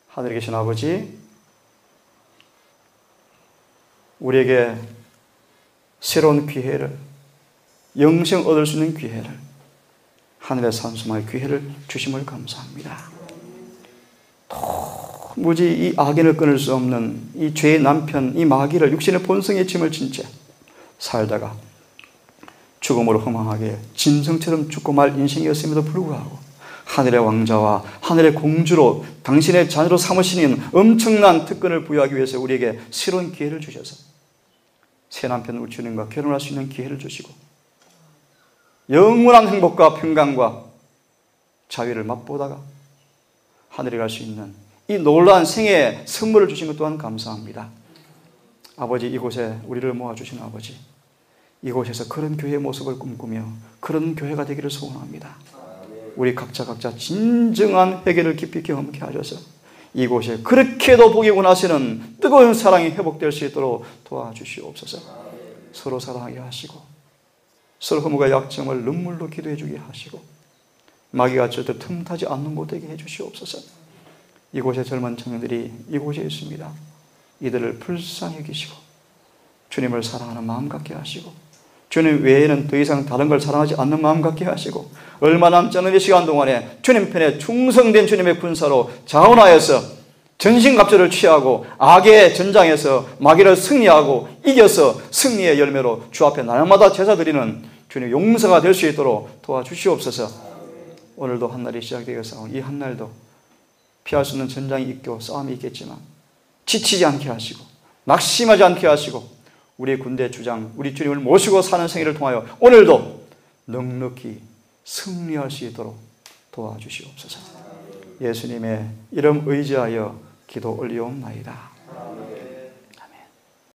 Speaker 1: 하늘에 계신 아버지, 우리에게 새로운 기회를, 영생 얻을 수 있는 기회를, 하늘의 산소마의 기회를 주심을 감사합니다. 도무지 이 악인을 끊을 수 없는 이 죄의 남편, 이 마귀를 육신의 본성의 짐을 진 채 살다가 죽음으로 허망하게 짐승처럼 죽고 말 인생이었음에도 불구하고 하늘의 왕자와 하늘의 공주로 당신의 자녀로 삼으시는 엄청난 특권을 부여하기 위해서 우리에게 새로운 기회를 주셔서 새 남편 우리 주님과 결혼할 수 있는 기회를 주시고 영원한 행복과 평강과 자유를 맛보다가 하늘에 갈 수 있는 이 놀라운 생애 선물을 주신 것 또한 감사합니다. 아버지, 이곳에 우리를 모아주신 아버지, 이곳에서 그런 교회의 모습을 꿈꾸며 그런 교회가 되기를 소원합니다. 우리 각자 진정한 회개를 깊이 경험케 하셔서 이곳에 그렇게도 복이 원하시는 뜨거운 사랑이 회복될 수 있도록 도와주시옵소서. 서로 사랑하게 하시고 서로 허물과 약점을 눈물로 기도해 주게 하시고 마귀가 절대 틈타지 않는 곳 되게 해주시옵소서. 이곳에 젊은 청년들이 이곳에 있습니다. 이들을 불쌍히 여기시고 주님을 사랑하는 마음 갖게 하시고 주님 외에는 더 이상 다른 걸 사랑하지 않는 마음 갖게 하시고 얼마 남지 않은 이 시간 동안에 주님 편에 충성된 주님의 군사로 자원하여서 전신갑주를 취하고 악의 전장에서 마귀를 승리하고 이겨서 승리의 열매로 주 앞에 날마다 제사 드리는 주님 용서가 될 수 있도록 도와주시옵소서. 오늘도 한날이 시작되어서 이 한날도 피할 수 없는 전장이 있고 싸움이 있겠지만 지치지 않게 하시고 낙심하지 않게 하시고 우리의 군대 주장, 우리 주님을 모시고 사는 생애를 통하여 오늘도 넉넉히 승리할 수 있도록 도와주시옵소서. 예수님의 이름 의지하여 기도 올리옵나이다.